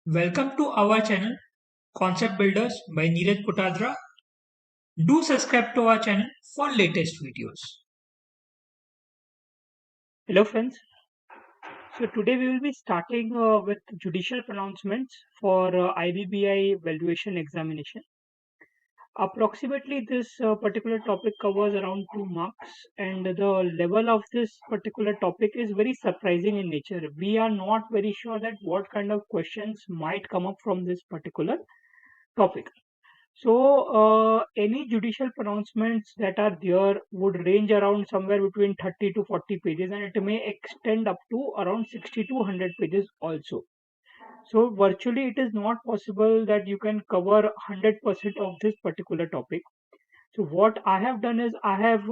Welcome to our channel Concept Builders by Neeraj Putadra. Do subscribe to our channel for latest videos. Hello friends. So today we will be starting with judicial pronouncements for IBBI valuation examination. Approximately this particular topic covers around 2 marks, and the level of this particular topic is very surprising in nature. We are not very sure that what kind of questions might come up from this particular topic. So, any judicial pronouncements that are there would range around somewhere between 30 to 40 pages, and it may extend up to around 60 to 100 pages also. So, virtually, it is not possible that you can cover 100% of this particular topic. So, what I have done is I have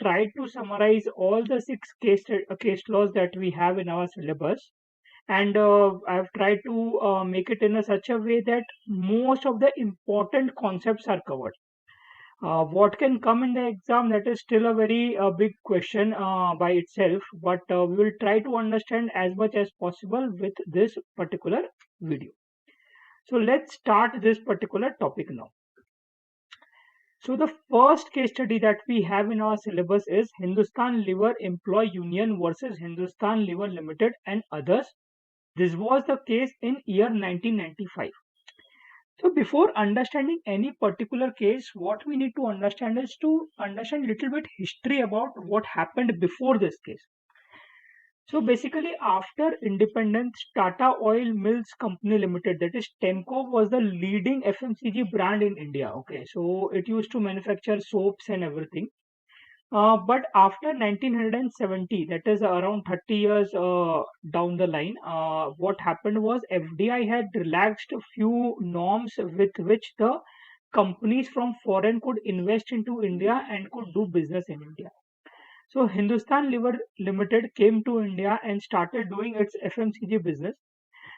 tried to summarize all the six case laws that we have in our syllabus, and I've tried to make it in such a way that most of the important concepts are covered. What can come in the exam, that is still a very big question by itself, but we will try to understand as much as possible with this particular video. So let's start this particular topic now. So the first case study that we have in our syllabus is Hindustan Liver Employee Union versus Hindustan Liver Limited and others. This was the case in year 1995. So before understanding any particular case, what we need to understand is to understand little bit history about what happened before this case. So basically, after independence, Tata Oil Mills Company Limited, that is Temco, was the leading FMCG brand in India. Okay, so it used to manufacture soaps and everything. But after 1970, that is around 30 years down the line, what happened was FDI had relaxed a few norms with which the companies from foreign could invest into India and could do business in India. So Hindustan Liver Limited came to India and started doing its FMCG business.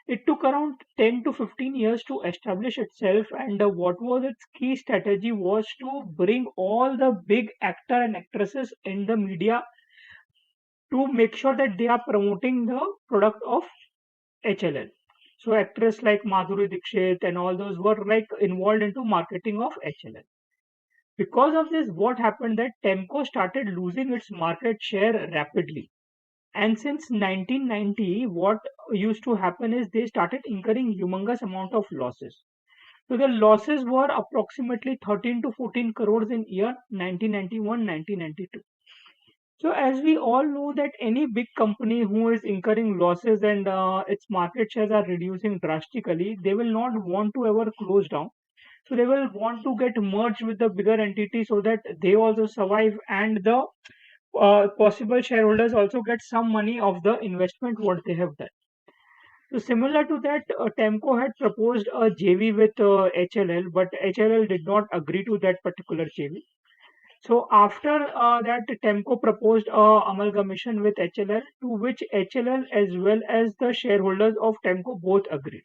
It took around 10 to 15 years to establish itself, and what was its key strategy was to bring all the big actor and actresses in the media to make sure that they are promoting the product of HLL. So actors like Madhuri Dixit and all those were like involved into marketing of HLL. Because of this, what happened that Temco started losing its market share rapidly. And since 1990, what used to happen is they started incurring humongous amount of losses. So the losses were approximately 13 to 14 crores in year 1991, 1992. So as we all know that any big company who is incurring losses and its market shares are reducing drastically, they will not want to ever close down. So they will want to get merged with the bigger entity so that they also survive, and the possible shareholders also get some money of the investment what they have done. So similar to that, Temco had proposed a JV with HLL, but HLL did not agree to that particular JV. So after that, Temco proposed amalgamation with HLL, to which HLL as well as the shareholders of Temco both agreed.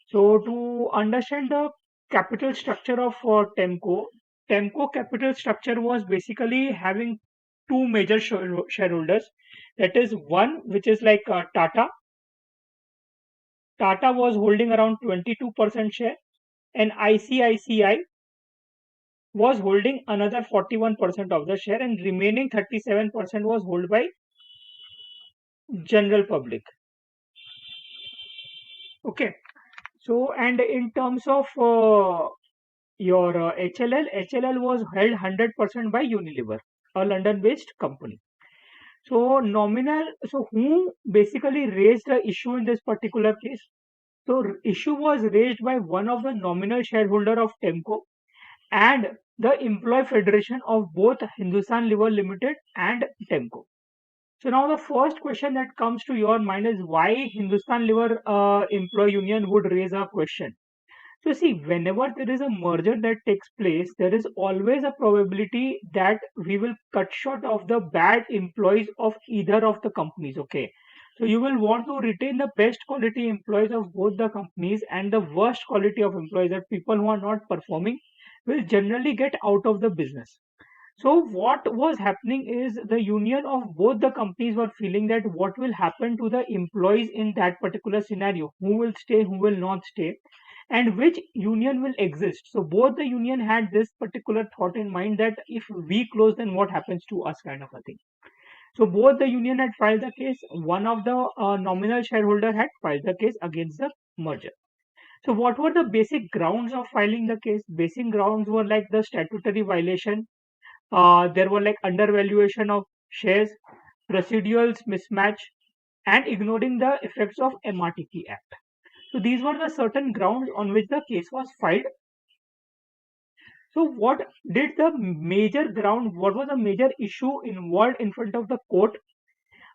So to understand the capital structure of Temco capital structure was basically having two major shareholders. That is one which is like Tata. Tata was holding around 22% share, and ICICI was holding another 41% of the share, and remaining 37% was held by general public. Okay. So and in terms of your HLL was held 100% by Unilever, a London-based company. So nominal, so who basically raised the issue in this particular case? So issue was raised by one of the nominal shareholder of Temco and the employee federation of both Hindustan Liver Limited and Temco. So now the first question that comes to your mind is why Hindustan Liver Employee Union would raise a question. So see, whenever there is a merger that takes place, there is always a probability that we will cut short of the bad employees of either of the companies. Okay. So you will want to retain the best quality employees of both the companies, and the worst quality of employees, that people who are not performing, will generally get out of the business. So what was happening is the union of both the companies were feeling that what will happen to the employees in that particular scenario, who will stay, who will not stay, and which union will exist. So both the union had this particular thought in mind that if we close, then what happens to us, kind of a thing. So both the union had filed the case. One of the nominal shareholder had filed the case against the merger. So what were the basic grounds of filing the case? Basic grounds were like the statutory violation. There were like undervaluation of shares, procedural mismatch, and ignoring the effects of MRTP Act. So these were the certain grounds on which the case was filed. So what did the major ground, what was the major issue involved in front of the court?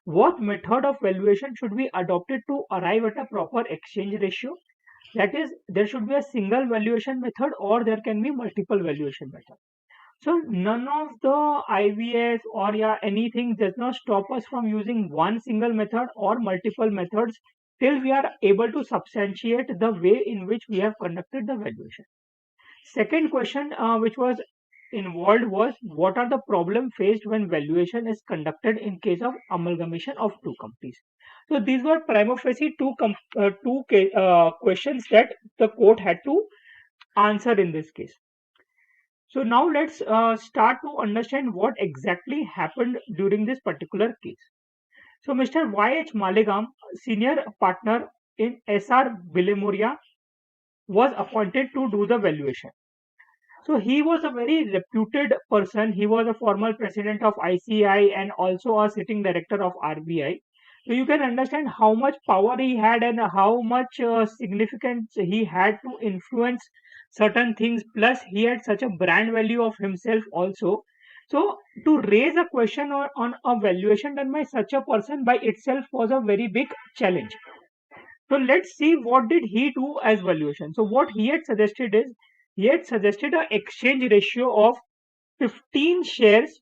What method of valuation should be adopted to arrive at a proper exchange ratio? That is, there should be a single valuation method or there can be multiple valuation method. So none of the IVS or yeah anything does not stop us from using one single method or multiple methods till we are able to substantiate the way in which we have conducted the valuation. Second question which was involved was what are the problem faced when valuation is conducted in case of amalgamation of two companies. So these were prima facie questions that the court had to answer in this case. So now let's start to understand what exactly happened during this particular case. So Mr. Y.H. Malegam, senior partner in SR Bilemoria, was appointed to do the valuation. So he was a very reputed person. He was a former president of ICI and also a sitting director of RBI. So you can understand how much power he had and how much significance he had to influence certain things. Plus, he had such a brand value of himself also. So to raise a question on a valuation done by such a person by itself was a very big challenge. So let's see what did he do as valuation. So what he had suggested is he had suggested a exchange ratio of 15 shares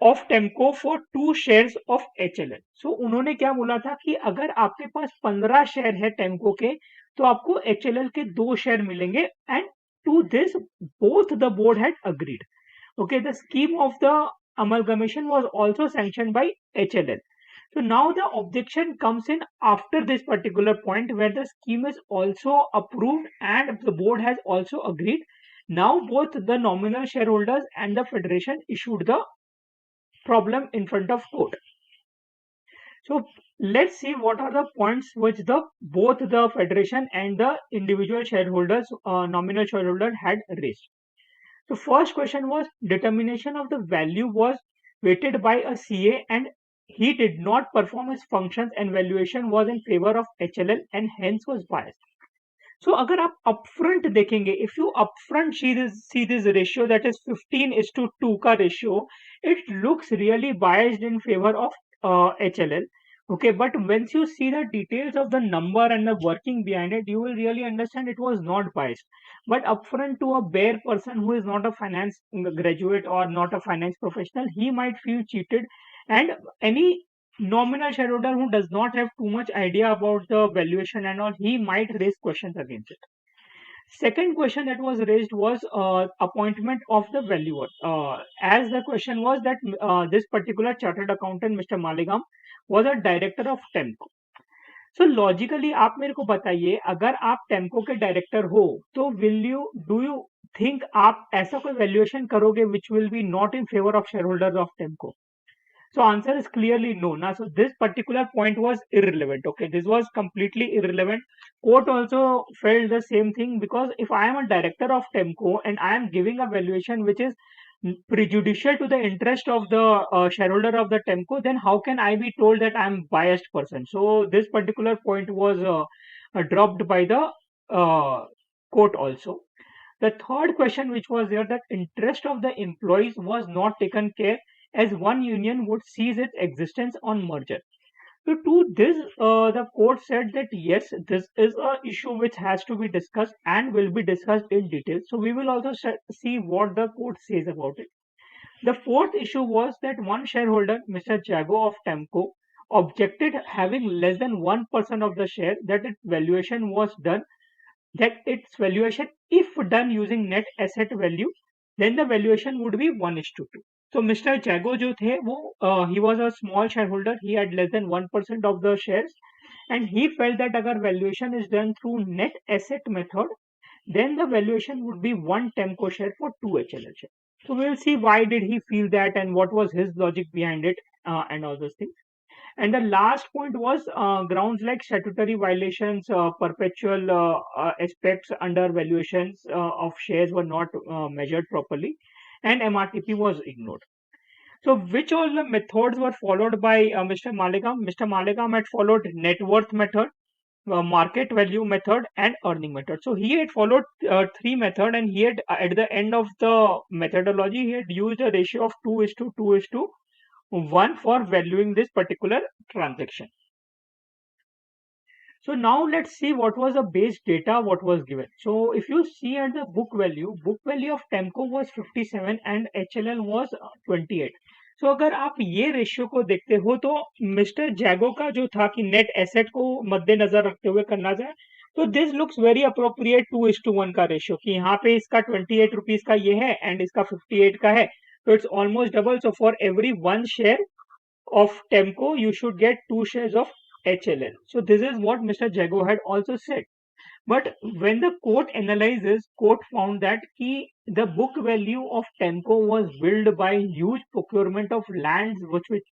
of TOMCO for 2 shares of HLL. So उन्होंने क्या बोला था कि अगर आपके पास 15 share है टेम्को के तो आपको HLL के 2 शेयर मिलेंगे and to this both the board had agreed. Okay, the scheme of the amalgamation was also sanctioned by HLL. So now the objection comes in after this particular point where the scheme is also approved and the board has also agreed. Now both the nominal shareholders and the federation issued the problem in front of court. So let's see what are the points which the both the federation and the individual shareholders, nominal shareholder had raised. The first question was determination of the value was weighted by a CA and he did not perform his functions and valuation was in favor of HLL and hence was biased. So अगर आप upfront देखेंगे, if you upfront see this ratio that is 15:2 का ratio, it looks really biased in favor of HLL. Okay, but once you see the details of the number and the working behind it, you will really understand it was not biased. But upfront to a bare person who is not a finance graduate or not a finance professional, he might feel cheated. And any nominal shareholder who does not have too much idea about the valuation and all, he might raise questions against it. Second question that was raised was appointment of the valuer. As the question was that this particular chartered accountant, Mr. Maligam, was a director of TEMCO. So logically, आप मेरे को बताइए अगर आप टेम्को के director हो तो do you think आप ऐसा कोई वैल्यूएशन करोगे which will be not in favor of shareholders of टेम्को. So answer is clearly no. Now, so this particular point was irrelevant. Okay, this was completely irrelevant. Court also felt the same thing because if I am a director of Temco and I am giving a valuation which is prejudicial to the interest of the shareholder of the Temco, then how can I be told that I am biased person? So this particular point was dropped by the court also. The third question which was there, that interest of the employees was not taken care as one union would cease its existence on merger. So to this, the court said that yes, this is a issue which has to be discussed and will be discussed in detail. So we will also see what the court says about it. The fourth issue was that one shareholder, Mr. Jago of Temco, objected having less than 1% of the share that its valuation was done, that its valuation, if done using net asset value, then the valuation would be 1:2. So Mr. Jago जो थे वो he was a small shareholder. He had less than 1% of the shares, and he felt that अगर valuation is done through net asset method, then the valuation would be one Temco share for two HLL shares. So we'll see why did he feel that and what was his logic behind it, and all those things. And the last point was grounds like statutory violations, perpetual aspects under valuations of shares were not measured properly, and MRTP was ignored. So, which all the methods were followed by Mr. Malegam? Mr. Malegam had followed net worth method, market value method, and earning method. So, he had followed three method, and he had at the end of the methodology, he had used a ratio of 2:1 for valuing this particular transaction. So now let's see what was the base data what was given. So if you see at the book value of Temco was 57 and HLL was 28. So अगर आप ये ratio को देखते हो तो mister जैगो का जो था कि नेट एसेट को मद्देनजर रखते हुए करना जाए तो दिस लुक्स वेरी अप्रोप्रिएट 2:1 का रेशियो कि यहाँ पे इसका 28 रुपीज का ये है एंड इसका 58 का है तो it's almost double so for every one share of Temco, you should get two shares of HLL. So this is what Mr. Jago had also said. But when the court analyzes, court found that the book value of Temco was built by huge procurement of lands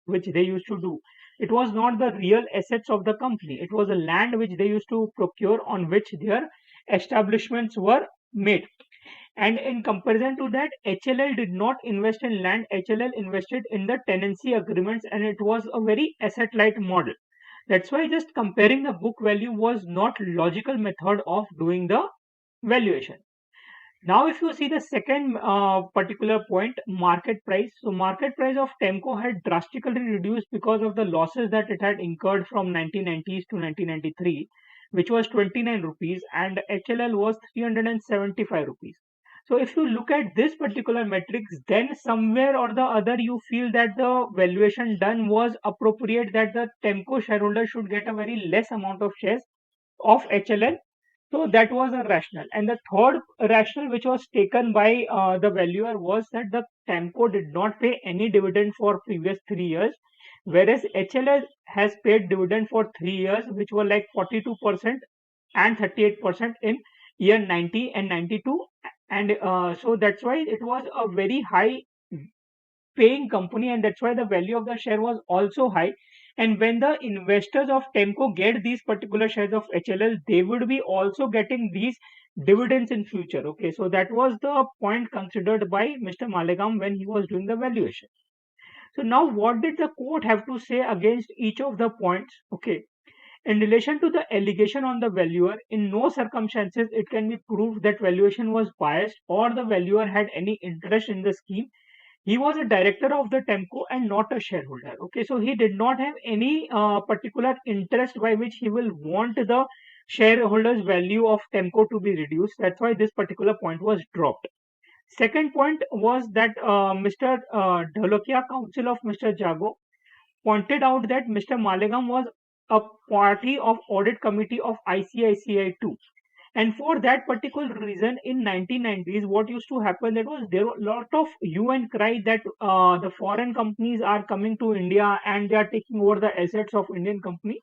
which they used to do. It was not the real assets of the company. It was a land which they used to procure on which their establishments were made. And in comparison to that, HLL did not invest in land. HLL invested in the tenancy agreements, and it was a very asset-light model. That's why just comparing the book value was not logical method of doing the valuation. Now, if you see the second particular point, market price. So, market price of Temco had drastically reduced because of the losses that it had incurred from 1990s to 1993, which was 29 rupees, and HLL was 375 rupees. So, if you look at this particular metrics, then somewhere or the other you feel that the valuation done was appropriate, that the Temco shareholder should get a very less amount of shares of HLL. So that was a rationale. And the third rationale which was taken by the valuer was that the Temco did not pay any dividend for previous 3 years, whereas HLL has paid dividend for 3 years, which were like 42% and 38% in year 90 and 92. And so that's why it was a very high paying company, and that's why the value of the share was also high. And when the investors of Temco get these particular shares of HLL, they would be also getting these dividends in future. Okay, so that was the point considered by Mr. Malegam when he was doing the valuation. So now what did the court have to say against each of the points? Okay, in relation to the allegation on the valuer, in no circumstances it can be proved that valuation was biased or the valuer had any interest in the scheme. He was a director of the Temco and not a shareholder. Okay, so he did not have any particular interest by which he will want the shareholders value of Temco to be reduced. That's why this particular point was dropped. Second point was that Mr. Dholokia, counsel of Mr. Jago, pointed out that Mr. Malegam was a party of audit committee of ICICI too. And for that particular reason, in 1990s, what used to happen, that was there were a lot of hue and cry that the foreign companies are coming to India and they are taking over the assets of Indian company.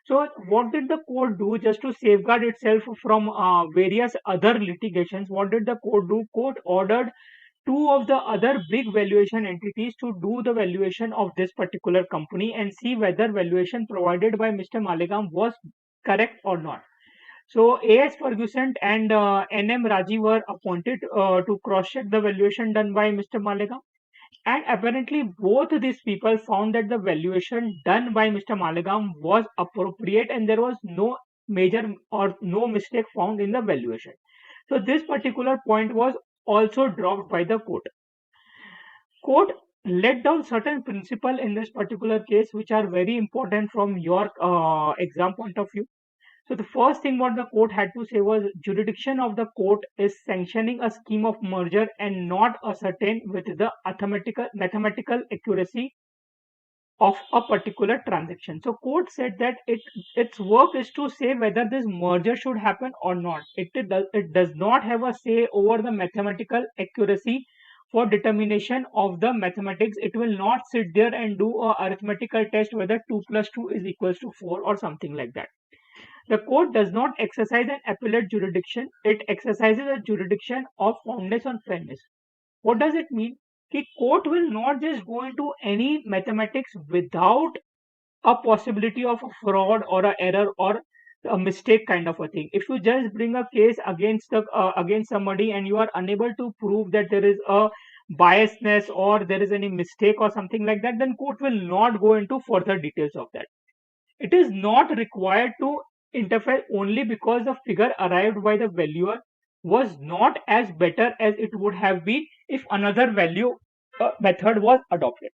So what did the court do just to safeguard itself from various other litigations? What did the court do? Court ordered two of the other big valuation entities to do the valuation of this particular company and see whether valuation provided by Mr. Malegam was correct or not. So A.S. Ferguson and N.M. Raji were appointed to cross-check the valuation done by Mr. Malegam. And apparently both these people found that the valuation done by Mr. Malegam was appropriate and there was no major or no mistake found in the valuation. So this particular point was also dropped by the court. Court let down certain principle in this particular case which are very important from your exam point of view. So the first thing what the court had to say was jurisdiction of the court is sanctioning a scheme of merger and not ascertain with the mathematical accuracy of a particular transaction. So court said that its work is to say whether this merger should happen or not. It does not have a say over the mathematical accuracy for determination of the mathematics. It will not sit there and do a arithmetical test whether 2 plus 2 is equals to 4 or something like that. The court does not exercise an appellate jurisdiction. It exercises a jurisdiction of soundness and fairness. What does it mean? The court will not just go into any mathematics without a possibility of a fraud or a error or a mistake kind of a thing. If you just bring a case against somebody and you are unable to prove that there is a biasness or there is any mistake or something like that, then court will not go into further details of that. It is not required to interfere only because the figure arrived by the valuer was not as better as it would have been if another value method was adopted.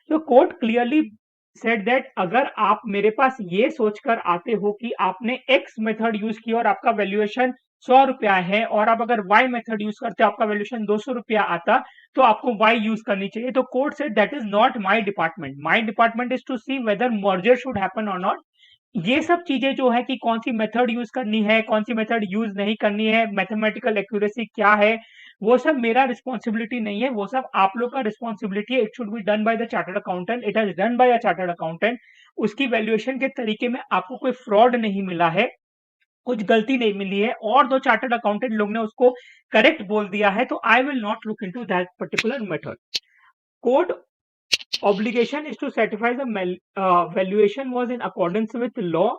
So court clearly said that अगर आप मेरे पास ये सोचकर आते हो कि आपने X method use किया और आपका वैल्यूएशन 100 रुपया है और आप अगर Y मेथड यूज करते आपका वैल्यूएशन 200 रुपया आता तो आपको Y यूज करनी चाहिए. तो court said that is not my department. My department is to see whether merger should happen और नॉट. ये सब चीजें जो है कि कौन सी मेथड यूज करनी है, कौन सी मेथड यूज नहीं करनी है, मैथमेटिकल एक्यूरेसी क्या है, वो सब मेरा रिस्पॉन्सिबिलिटी नहीं है. वो सब आप लोग का रिस्पॉन्सिबिलिटी है. It should be done by the chartered accountant. It has done by a chartered accountant. उसकी वैल्यूएशन के तरीके में आपको कोई फ्रॉड नहीं मिला है, कुछ गलती नहीं मिली है और दो चार्टर्ड अकाउंटेंट लोग ने उसको करेक्ट बोल दिया है. तो I will not look into that particular method. Court obligation is to certify the valuation was in accordance with law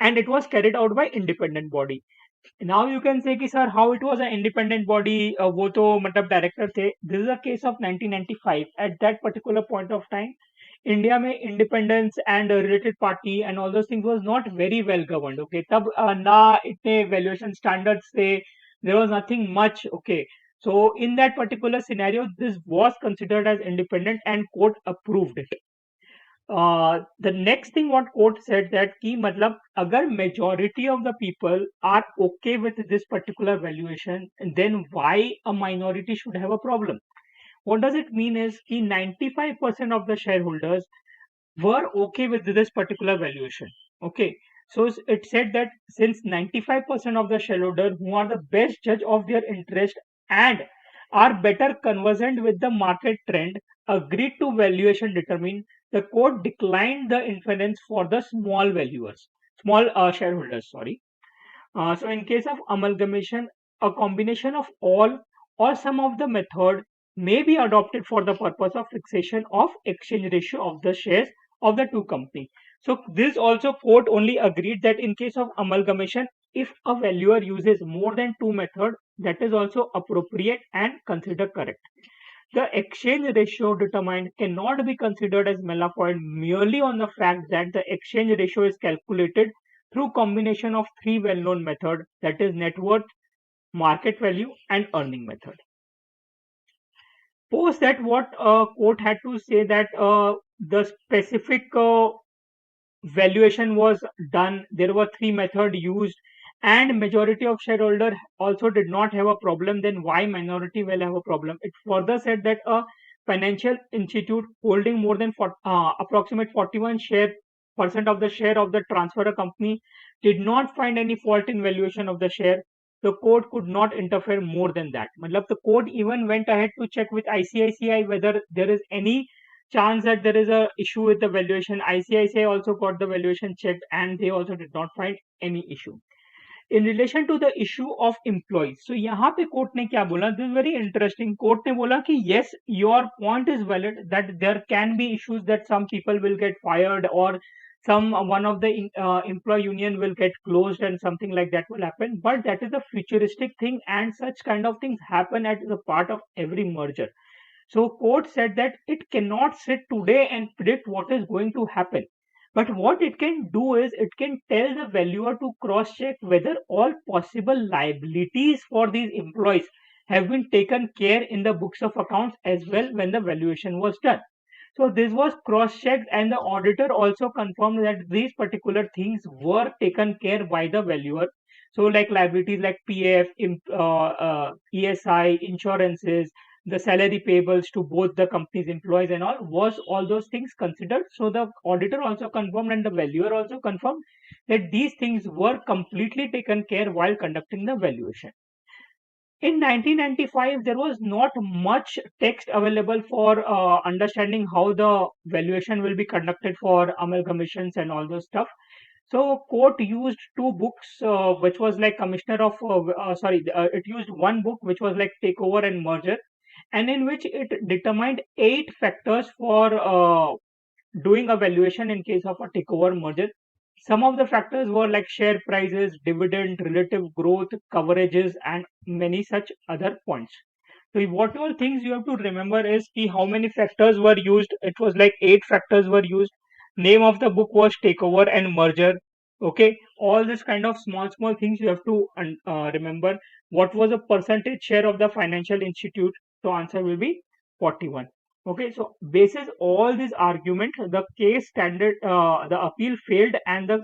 and it was carried out by independent body. Now you can say कि sir how it was an independent body, वो तो मतलब director थे. This is a case of 1995. At that particular point of time India में independence and related party and all those things was not very well governed. Okay, तब ना इतने valuation standards थे. There was nothing much. Okay, so in that particular scenario this was considered as independent and court approved it. The next thing what court said that कि मतलब अगर majority of the people are okay with this particular valuation then why a minority should have a problem. What does it mean is कि 95% of the shareholders were okay with this particular valuation. Okay, so it said that since 95% of the shareholders who are the best judge of their interest and are better conversant with the market trend agreed to valuation determined, the court declined the inference for the small valuers, small shareholders. Sorry. So in case of amalgamation, a combination of all or some of the method may be adopted for the purpose of fixation of exchange ratio of the shares of the two companies. So this also court only agreed that in case of amalgamation, if a valuer uses more than two method, that is also appropriate and considered correct. The exchange ratio determined cannot be considered as Malaproid merely on the fact that the exchange ratio is calculated through combination of three well-known methods, that is net worth, market value and earning method. Post that what court had to say that the specific valuation was done, there were three methods used and majority of shareholder also did not have a problem, then why minority will have a problem. It further said that a financial institute holding more than approximate 41% of the share of the transferor company did not find any fault in valuation of the share. The court could not interfere more than that. Matlab, the court even went ahead to check with ICICI whether there is any chance that there is a issue with the valuation. ICICI also got the valuation checked and they also did not find any issue. In relation to the issue of employees, so यहाँ पे court ने क्या बोला, this is very interesting. Court ने बोला कि yes, your point is valid that there can be issues that some people will get fired or one of the employee union will get closed and something like that will happen, but that is a futuristic thing and such kind of things happen as a part of every merger. So court said that it cannot sit today and predict what is going to happen. But what it can do is it can tell the valuer to cross check whether all possible liabilities for these employees have been taken care in the books of accounts as well when the valuation was done. So this was cross checked and the auditor also confirmed that these particular things were taken care by the valuer. So like liabilities like PF, ESI, insurances, the salary payables to both the company's employees and all those things considered. So the auditor also confirmed and the valuer also confirmed that these things were completely taken care while conducting the valuation. In 1995, there was not much text available for understanding how the valuation will be conducted for amalgamations and all those stuff. So court used two books, which was like commissioner of, it used one book which was like takeover and merger, and in which it determined 8 factors for doing a valuation in case of a takeover merger. Some of the factors were like share prices, dividend, relative growth, coverages, and many such other points. So what all things you have to remember is how many factors were used. It was like 8 factors were used. Name of the book was takeover and merger. Okay, all this kind of small things you have to remember. What was the percentage share of the financial institute? So answer will be 41. Okay, so basis all these arguments, the case standard, the appeal failed, and the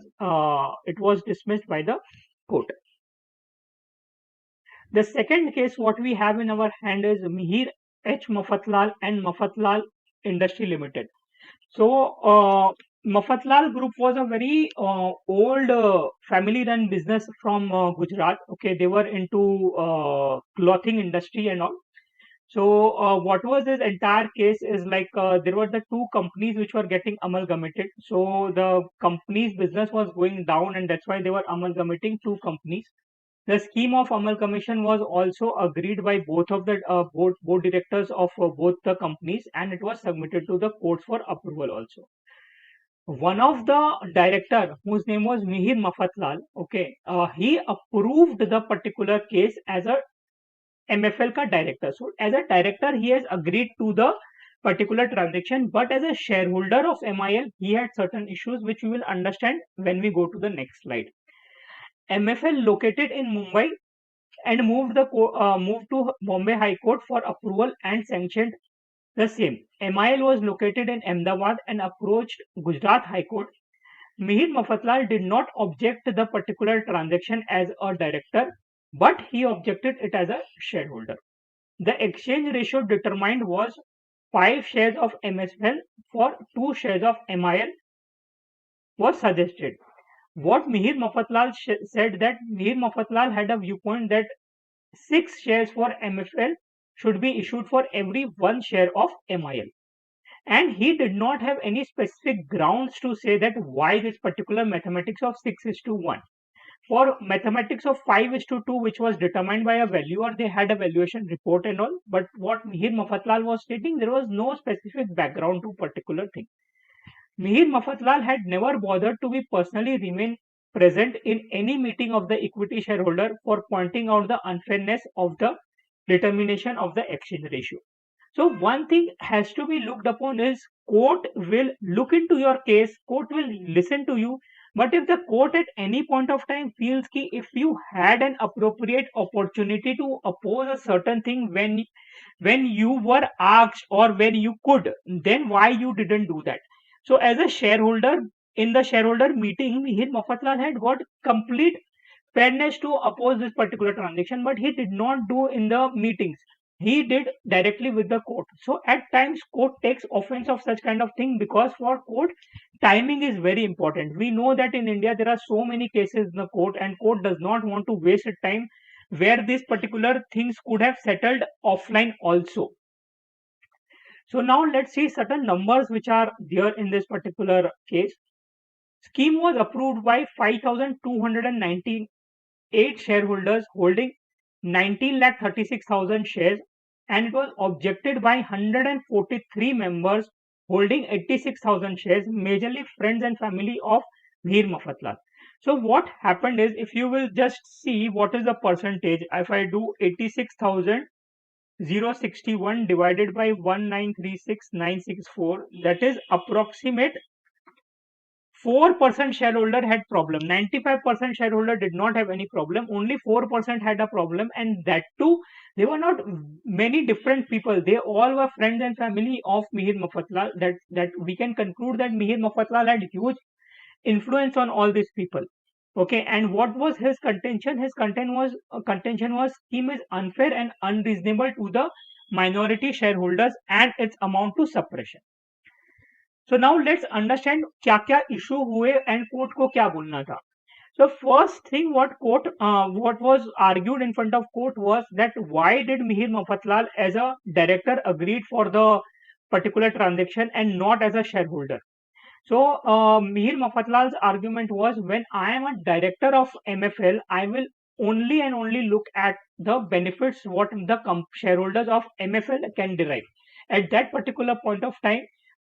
it was dismissed by the court. The second case what we have in our hand is Mihir H. Mafatlal and Mafatlal Industry Limited. So, Mafatlal Group was a very old family-run business from Gujarat. Okay, they were into clothing industry and all. So, what was this entire case is like there were the two companies which were getting amalgamated. So, the company's business was going down, and that's why they were amalgamating two companies. The scheme of amalgamation was also agreed by both of the board directors of both the companies, and it was submitted to the court for approval also. One of the director, whose name was Mihir Mafatlal, okay, he approved the particular case as a MFL ka director. So as a director, he has agreed to the particular transaction, but as a shareholder of MIL, he had certain issues which we will understand when we go to the next slide. MFL located in Mumbai and moved to Bombay High Court for approval and sanctioned the same. MIL was located in Ahmedabad and approached Gujarat High Court. Mihir Mafatlal did not object the particular transaction as a director, but he objected it as a shareholder. The exchange ratio determined was 5 shares of MSL for 2 shares of MIL was suggested. What Mihir Mafatlal said that Mihir Mafatlal had a viewpoint that 6 shares for MFL should be issued for every 1 share of MIL. And he did not have any specific grounds to say that why this particular mathematics of 6 is to 1. For mathematics of 5 is to 2, which was determined by a valuer, they had a valuation report and all. But what Mihir Mafatlal was stating, there was no specific background to particular thing. Mihir Mafatlal had never bothered to be personally remain present in any meeting of the equity shareholder for pointing out the unfairness of the determination of the exchange ratio. So one thing has to be looked upon is court will look into your case, court will listen to you. But if the court at any point of time feels that if you had an appropriate opportunity to oppose a certain thing when you were asked or when you could, then why you didn't do that? So as a shareholder in the shareholder meeting, Mihir Mafatlal had got complete fairness to oppose this particular transaction, but he did not do in the meetings. He did directly with the court. So at times court takes offense of such kind of thing because for court timing is very important. We know that in India there are so many cases in the court and court does not want to waste time where these particular things could have settled offline also. So now let's see certain numbers which are there in this particular case. Scheme was approved by 5,298 shareholders holding 19,36,000 shares, and it was objected by 143 members holding 86,000 shares, majorly friends and family of Mihir Mafatlal. So what happened is, if you will just see what is the percentage, if I do 86,061 divided by 1936964, that is approximate 4% shareholder had problem. 95% shareholder did not have any problem. Only 4% had a problem, and that too, they were not many different people. They all were friends and family of Mihir Mafatlal. That we can conclude that Mihir Mafatlal had huge influence on all these people. Okay, and what was his contention? His contention was scheme is unfair and unreasonable to the minority shareholders and its amount to suppression. So now let's understand क्या क्या issue हुए and court को क्या बोलना था. So first thing what was argued in front of court was that why did Mihir Mafatlal as a director agreed for the particular transaction and not as a shareholder. So Mihir Mafatlal's argument was when I am a director of MFL, I will only and only look at the benefits what the shareholders of MFL can derive. At that particular point of time,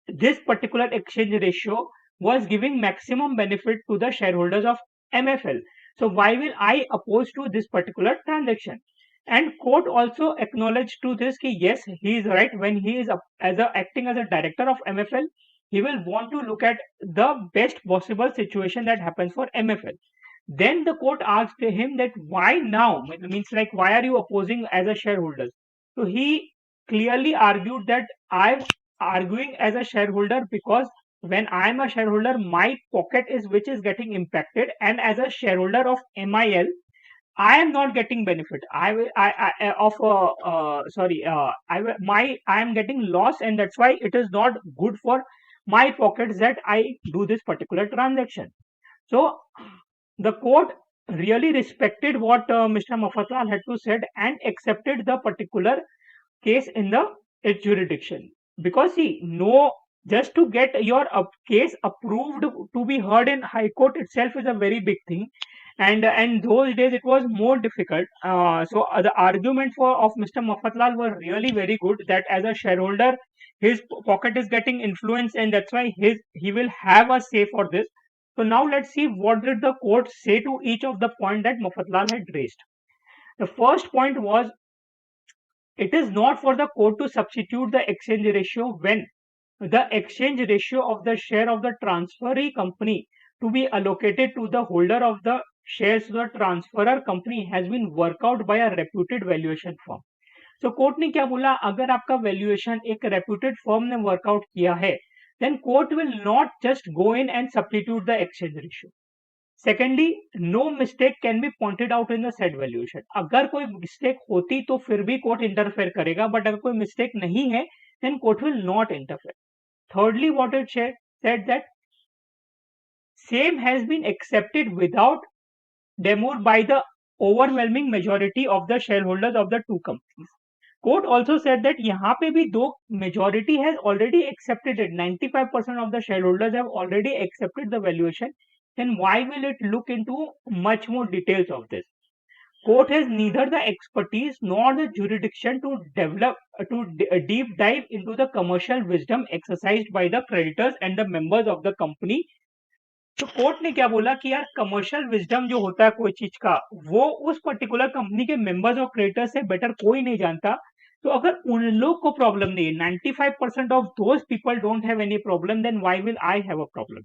this particular exchange ratio was giving maximum benefit to the shareholders of MFL. So why will I oppose to this particular transaction? And court also acknowledged to this कि yes, he is right. When he is acting as a director of MFL, he will want to look at the best possible situation that happens for MFL. Then the court asked him that why now? Means like why are you opposing as a shareholder? So he clearly argued that I'm arguing as a shareholder because when I'm a shareholder, my pocket is which is getting impacted, and as a shareholder of MIL, I am not getting benefit. I will I of sorry I am getting loss, and that's why it is not good for my pockets that I do this particular transaction. So the court really respected what Mr. Mafatlal had to said and accepted the particular case in the its jurisdiction. Because see, no, just to get your case approved to be heard in High Court itself is a very big thing, and those days it was more difficult. So the argument for of Mr. Mafatlal was really very good that as a shareholder, his pocket is getting influenced, and that's why he will have a say for this. So now let's see what did the court say to each of the point that Mafatlal had raised. The first point was it is not for the court to substitute the exchange ratio when the exchange ratio of the share of the transferee company to be allocated to the holder of the shares the transferor company has been worked out by a reputed valuation firm. So court ने क्या बोला, अगर आपका valuation एक reputed firm ने workout किया है, then court will not just go in and substitute the exchange ratio. Secondly, no mistake can be pointed out in the said valuation. अगर कोई मिस्टेक होती तो फिर भी कोर्ट इंटरफेयर करेगा, बट अगर कोई मिस्टेक नहीं है then court will not interfere. Thirdly, what it said that same has been accepted without demur by the overwhelming majority of the shareholders of the two companies. Court also said that यहाँ पे भी दो majority has already accepted it. 95% of the shareholders have already accepted the valuation. Then why will it look into much more details of this? Court has neither the expertise nor the jurisdiction to develop deep dive into the commercial wisdom exercised by the creditors and the members of the company. तो court ने क्या बोला कि यार commercial wisdom जो होता है कोई चीज का वो उस पर्टिकुलर कंपनी के मेंबर्स और क्रिएटर्स से बेटर कोई नहीं जानता. तो अगर उन लोग को प्रॉब्लम नहीं है, 95% of those people don't have any problem, then why will I have a problem?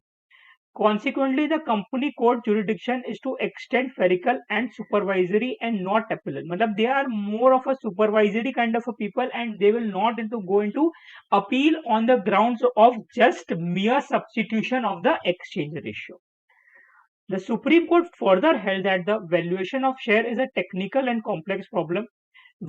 Consequently, the company court jurisdiction is to extend ferical and supervisory and not appellate. Matlab they are more of a supervisory kind of a people, and they will not go into appeal on the grounds of just mere substitution of the exchange ratio. The Supreme Court further held that the valuation of share is a technical and complex problem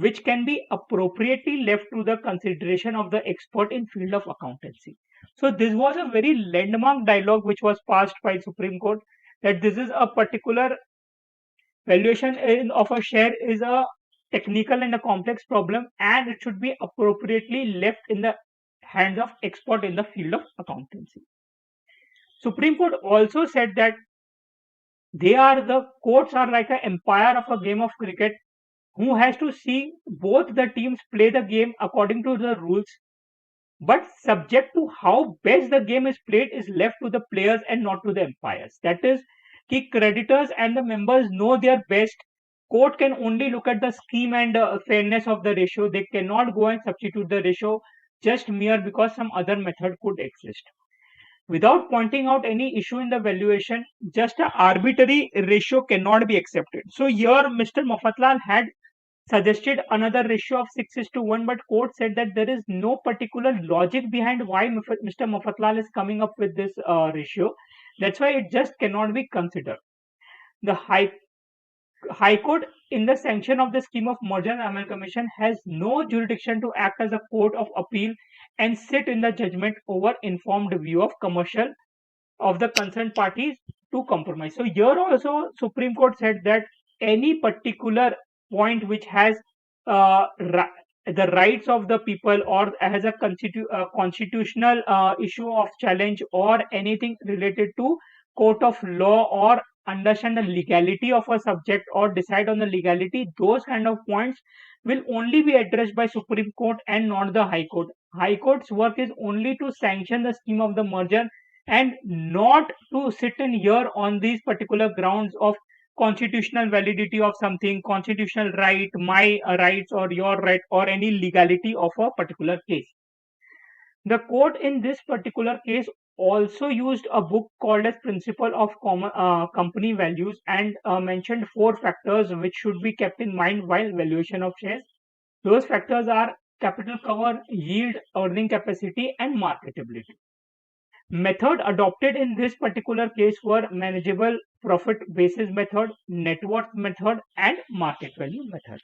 which can be appropriately left to the consideration of the expert in field of accountancy. So this was a very landmark dialogue which was passed by Supreme Court, that this is a particular valuation of a share is a technical and a complex problem, and it should be appropriately left in the hands of expert in the field of accountancy. Supreme Court also said that the courts are like an empire of a game of cricket who has to see both the teams play the game according to the rules, but subject to how best the game is played is left to the players and not to the umpires. That is, key creditors and the members know their best. Court can only look at the scheme and fairness of the ratio. They cannot go and substitute the ratio just mere because some other method could exist. Without pointing out any issue in the valuation, just an arbitrary ratio cannot be accepted. So here Mr. Mafatlal had suggested another ratio of 6:1, but court said that there is no particular logic behind why Mr. Mafatlal is coming up with this ratio. That's why it just cannot be considered. The High Court, in the sanction of the scheme of merger and amalgamation, has no jurisdiction to act as a court of appeal and sit in the judgment over informed view of commercial of the concerned parties to compromise. So here also Supreme Court said that any particular point which has the rights of the people or has a constitutional issue of challenge or anything related to court of law or understand the legality of a subject or decide on the legality, those kind of points will only be addressed by Supreme Court and not the High Court. High Court's work is only to sanction the scheme of the merger and not to sit in here on these particular grounds of constitutional validity of something, constitutional right, my rights or your right, or any legality of a particular case. The court in this particular case also used a book called as Principle of Common Company Values and mentioned four factors which should be kept in mind while valuation of shares. Those factors are capital cover, yield, earning capacity, and marketability. Method adopted in this particular case were manageable profit basis method, net worth method, and market value method.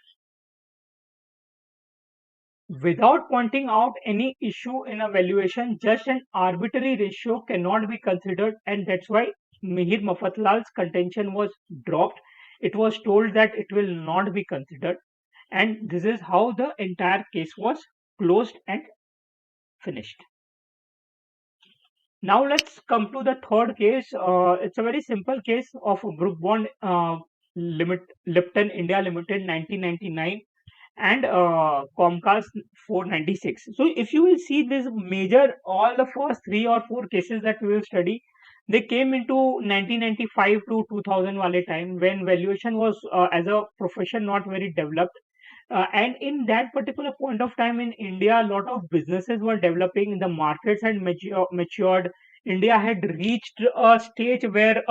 Without pointing out any issue in a valuation, just an arbitrary ratio cannot be considered, and that's why Mihir Mafatlal's contention was dropped. It was told that it will not be considered, and this is how the entire case was closed and finished. Now let's come to the third case. It's a very simple case of Group Bond Lipton India Limited 1999 and Comcast 496. So if you will see this major, all the first three or four cases that we will study, they came into 1995 to 2000 wale time when valuation was as a profession not very developed. And in that particular point of time in India, a lot of businesses were developing, the markets had matured. India had reached a stage where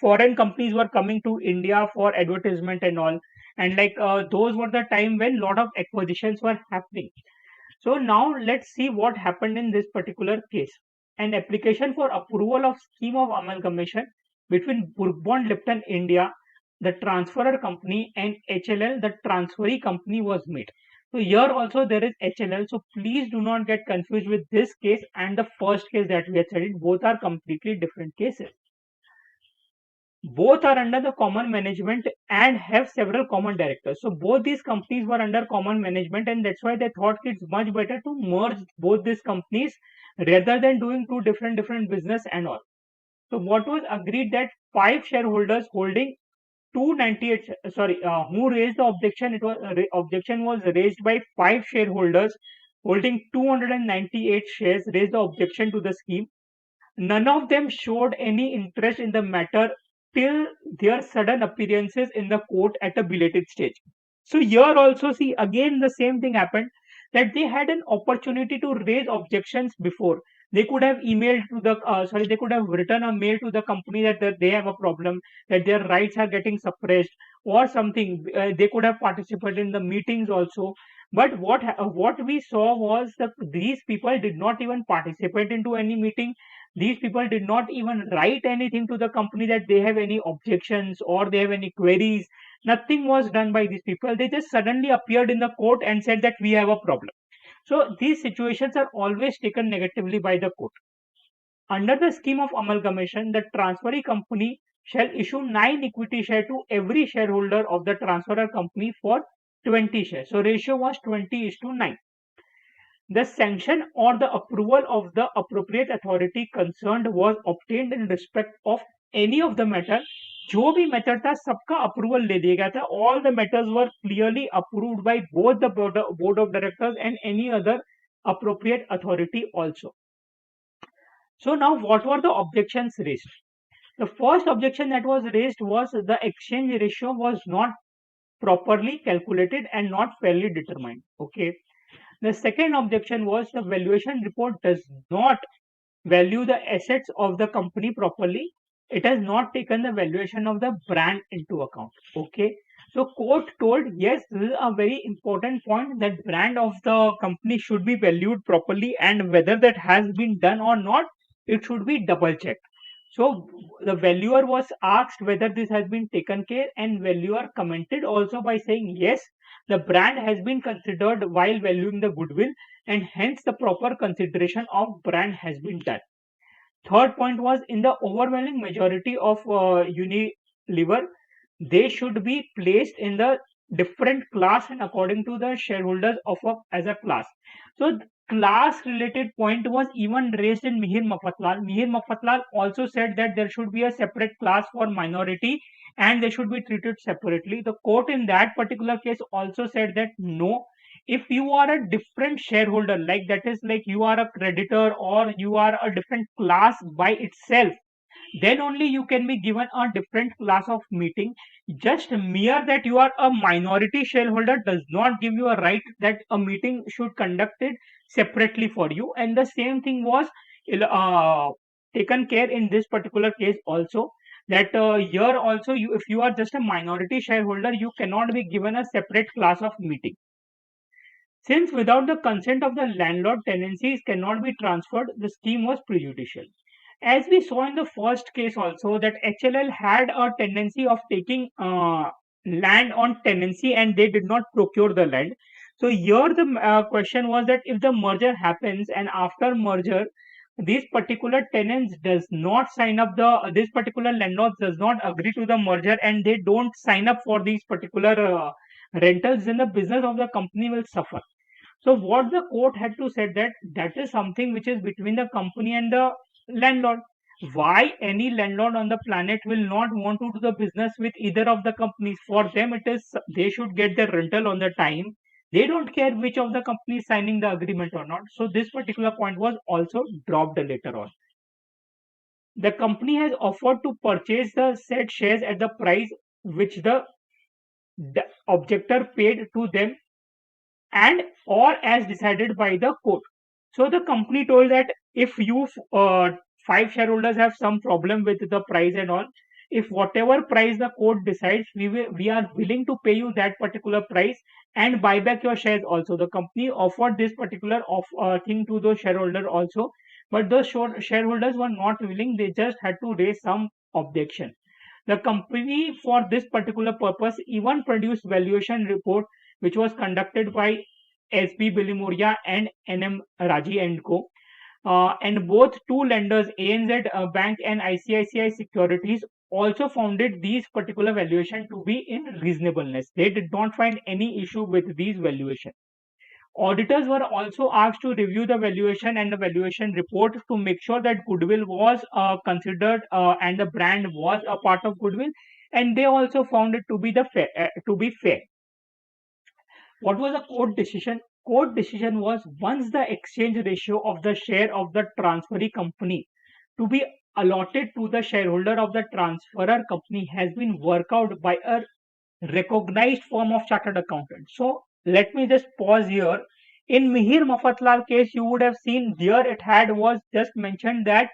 foreign companies were coming to India for advertisement and all. And like those were the time when lot of acquisitions were happening. So now let's see what happened in this particular case. An application for approval of scheme of amalgamation between Bourbon Lipton India, the transferor company, and HLL, the transferee company, was made. So here also there is HLL. So please do not get confused with this case and the first case that we had studied. Both are completely different cases. Both are under the common management and have several common directors. So both these companies were under common management, and that's why they thought it's much better to merge both these companies rather than doing two different business and all. So what was agreed that five shareholders holding 298, who raised the objection? It was objection was raised by five shareholders holding 298 shares. Raised the objection to the scheme. None of them showed any interest in the matter till their sudden appearances in the court at a belated stage. So here also see again the same thing happened, that they had an opportunity to raise objections before. They could have emailed to the they could have written a mail to the company that they have a problem, that their rights are getting suppressed or something. They could have participated in the meetings also. But what we saw was that these people did not even participate into any meeting. These people did not even write anything to the company that they have any objections or they have any queries. Nothing was done by these people. They just suddenly appeared in the court and said that we have a problem. So these situations are always taken negatively by the court. Under the scheme of amalgamation, the transferee company shall issue 9 equity shares to every shareholder of the transferor company for 20 shares. So ratio was 20:9. The sanction or the approval of the appropriate authority concerned was obtained in respect of any of the matter. जो भी matter था सबका approval ले लिया गया था. All the matters were clearly approved by both the board of directors and any other appropriate authority also. So now what were the objections raised? The first objection that was raised was the exchange ratio was not properly calculated and not fairly determined. Okay. The second objection was the valuation report does not value the assets of the company properly. It has not taken the valuation of the brand into account. Okay. So court told, yes, this is a very important point, that brand of the company should be valued properly, and whether that has been done or not, it should be double checked. So the valuer was asked whether this has been taken care, and valuer commented also by saying, yes, the brand has been considered while valuing the goodwill, and hence the proper consideration of brand has been done. Third point was, in the overwhelming majority of Unilever, they should be placed in the different class and according to the shareholders of as a class. So class related point was even raised in Mihir Mafatlal. Mihir Mafatlal also said that there should be a separate class for minority and they should be treated separately. The court in that particular case also said that no, if you are a different shareholder, like that is like you are a creditor or you are a different class by itself, then only you can be given a different class of meeting. Just mere that you are a minority shareholder does not give you a right that a meeting should conducted separately for you. And the same thing was uh, taken care in this particular case also, that here also, you, if you are just a minority shareholder, you cannot be given a separate class of meeting. Since without the consent of the landlord, tenancies cannot be transferred, the scheme was prejudicial. As we saw in the first case also, that HLL had a tendency of taking land on tenancy and they did not procure the land. So here the question was that if the merger happens and after merger, these particular tenants does not sign up, the this particular landlord does not agree to the merger and they don't sign up for these particular rentals, then the business of the company will suffer. So what the court had to say, that that is something which is between the company and the landlord. Why any landlord on the planet will not want to do the business with either of the companies? For them, it is they should get their rental on the time. They don't care which of the companies signing the agreement or not. So this particular point was also dropped later on. The company has offered to purchase the said shares at the price which the objector paid to them and or as decided by the court. So the company told that if you five shareholders have some problem with the price and all, if whatever price the court decides, we are willing to pay you that particular price and buy back your shares also. The company offered this particular thing to the shareholder also, but those shareholders were not willing. They just had to raise some objection. The company, for this particular purpose, even produced valuation report which was conducted by SB Bilimoria and NM Raji and Co. And both two lenders, ANZ Bank and ICICI Securities, also founded these particular valuation to be in reasonableness. They did not find any issue with these valuation. Auditors were also asked to review the valuation and the valuation report to make sure that goodwill was considered and the brand was a part of goodwill, and they also found it to be to be fair. What was the court decision? Court decision was, once the exchange ratio of the share of the transferee company to be allotted to the shareholder of the transferor company has been worked out by a recognized firm of chartered accountants. So let me just pause here. In Mihir Mafatlal case, you would have seen there it had was just mentioned that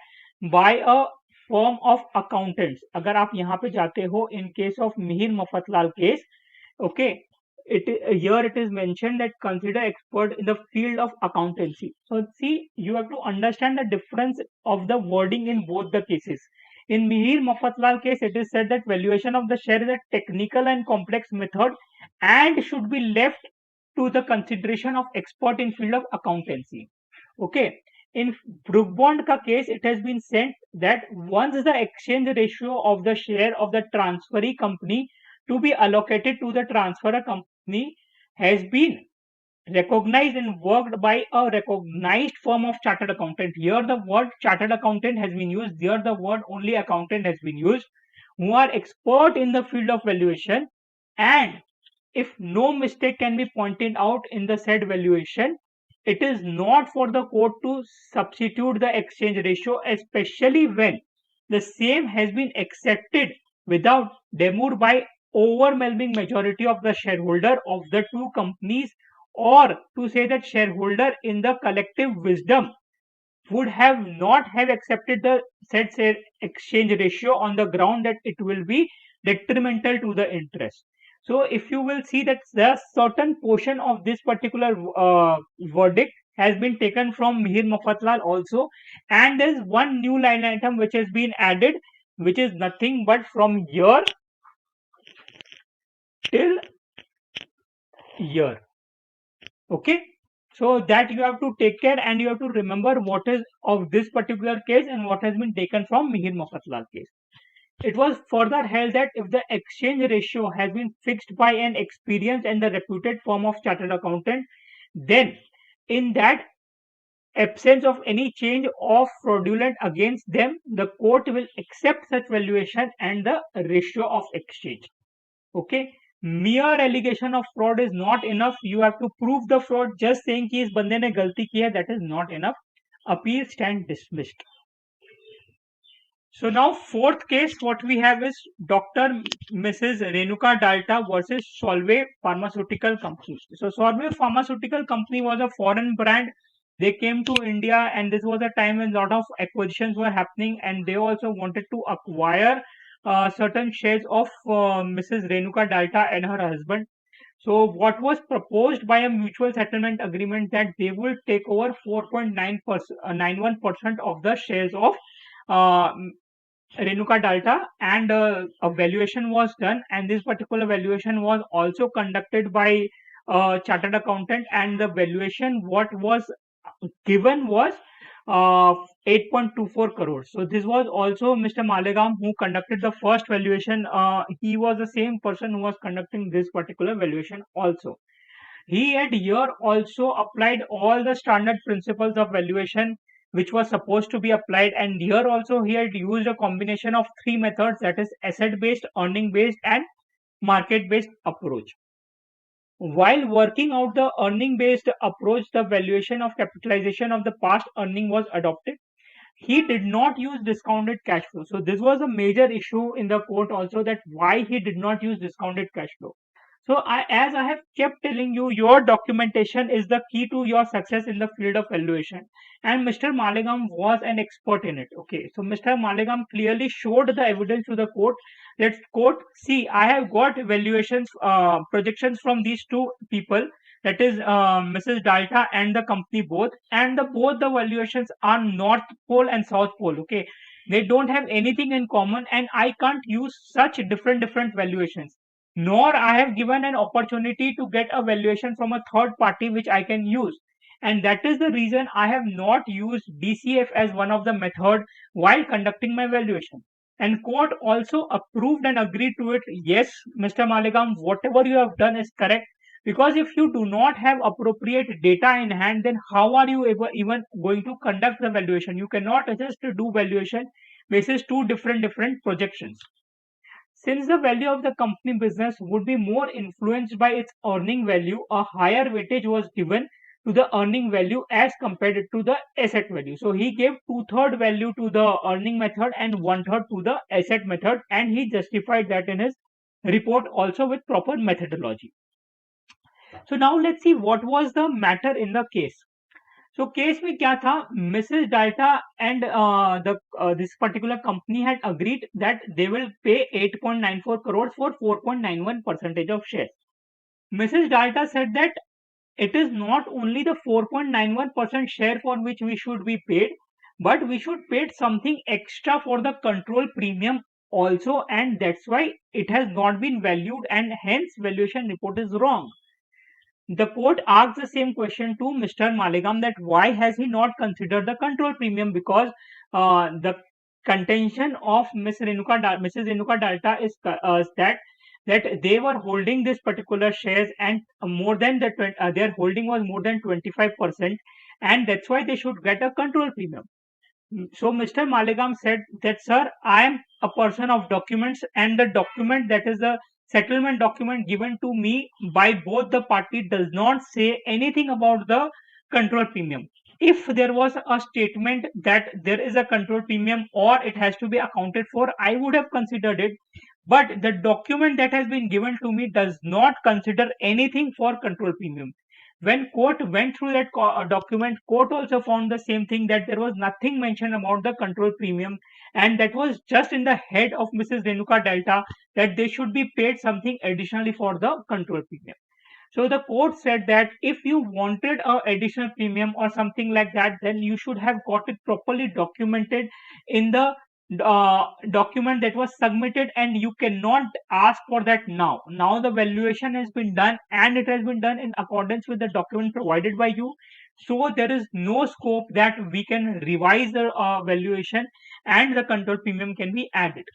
by a firm of accountants. अगर आप यहाँ पे जाते हो, in case of Mihir Mafatlal case, okay, here it is mentioned that consider expert in the field of accountancy. So see, you have to understand the difference of the wording in both the cases. In Mihir Mafatlal case, it is said that valuation of the share is a technical and complex method and should be left to the consideration of expert in field of accountancy. Okay. In Brook Bond ka case, it has been said that once the exchange ratio of the share of the transferee company to be allocated to the transferor company has been recognized and worked by a recognized firm of chartered accountant. Here the word chartered accountant has been used. Here the word only accountant has been used, who are expert in the field of valuation, and if no mistake can be pointed out in the said valuation, it is not for the court to substitute the exchange ratio, especially when the same has been accepted without demur by overwhelming majority of the shareholder of the two companies, or to say that shareholder in the collective wisdom would have not have accepted the said say, exchange ratio on the ground that it will be detrimental to the interest. So if you will see that the certain portion of this particular verdict has been taken from Mihir Mafatlal also, and there's one new line item which has been added, which is nothing but from year till year. Okay. So that you have to take care, and you have to remember what is of this particular case and what has been taken from Mihir Mofatlas case. It was further held that if the exchange ratio has been fixed by an experienced and the reputed firm of chartered accountant, then in that absence of any change of fraudulent against them, the court will accept such valuation and the ratio of exchange. Okay. Mere allegation of fraud is not enough. You have to prove the fraud. Just saying कि इस बंदे ने गलती की है, that is not enough. Appeal stand dismissed. So now fourth case, what we have is Dr. Mrs. Renuka Dalta versus Solvay Pharmaceutical Company. So Solvay Pharmaceutical Company was a foreign brand. They came to India, and this was a time when a lot of acquisitions were happening, and they also wanted to acquire certain shares of Mrs. Renuka Dalta and her husband. So what was proposed by a mutual settlement agreement that they will take over 4.91% of the shares of uh, Renuka Dalta, and a valuation was done, and this particular valuation was also conducted by a chartered accountant, and the valuation what was given was 8.24 crores. So this was also Mr. Malegam who conducted the first valuation. He was the same person who was conducting this particular valuation also. He had here also applied all the standard principles of valuation which was supposed to be applied, and here also he had used a combination of three methods, that is asset based, earning based and market based approach. While working out the earning based approach, the valuation of capitalization of the past earning was adopted. He did not use discounted cash flow. So this was a major issue in the court also, that why he did not use discounted cash flow. So as I have kept telling you, your documentation is the key to your success in the field of valuation. And Mr. Malegam was an expert in it. Okay. So Mr. Malegam clearly showed the evidence to the court. Let's quote, see, I have got valuations, projections from these two people, that is Mrs. Dalta and the company both, and both the valuations are North Pole and South Pole. Okay, they don't have anything in common, and I can't use such different valuations. Nor I have given an opportunity to get a valuation from a third party which I can use, and that is the reason I have not used DCF as one of the method while conducting my valuation. And court also approved and agreed to it. Yes, Mr. Malegam, whatever you have done is correct, because if you do not have appropriate data in hand, then how are you even going to conduct the valuation? You cannot just do valuation basis two different projections. Since the value of the company business would be more influenced by its earning value, a higher weightage was given to the earning value as compared to the asset value. So he gave two-third value to the earning method and one-third to the asset method, and he justified that in his report also with proper methodology. So now let's see what was the matter in the case. So case में क्या था, Mrs. Dalta and the this particular company had agreed that they will pay 8.94 crores for 4.91% of shares. Mrs. Dalta said that it is not only the 4.91% share for which we should be paid, but we should pay something extra for the control premium also, and that's why it has not been valued, and hence valuation report is wrong. The court asked the same question to Mr. Malegam, that why has he not considered the control premium, because the contention of Mrs. Renuka Dalta is that they were holding this particular shares, and more than their holding was more than 25%, and that's why they should get a control premium. So Mr. Malegam said that, sir, I am a person of documents, and the document, that is the settlement document given to me by both the party, does not say anything about the control premium. If there was a statement that there is a control premium or it has to be accounted for, I would have considered it. But the document that has been given to me does not consider anything for control premium. When court went through that document, court also found the same thing, that there was nothing mentioned about the control premium, and that was just in the head of Mrs. Renuka Dalta, that they should be paid something additionally for the control premium. So the court said that if you wanted a additional premium or something like that, then you should have got it properly documented in the document that was submitted, and you cannot ask for that now. Now the valuation has been done, and it has been done in accordance with the document provided by you. So there is no scope that we can revise the valuation and the control premium can be added.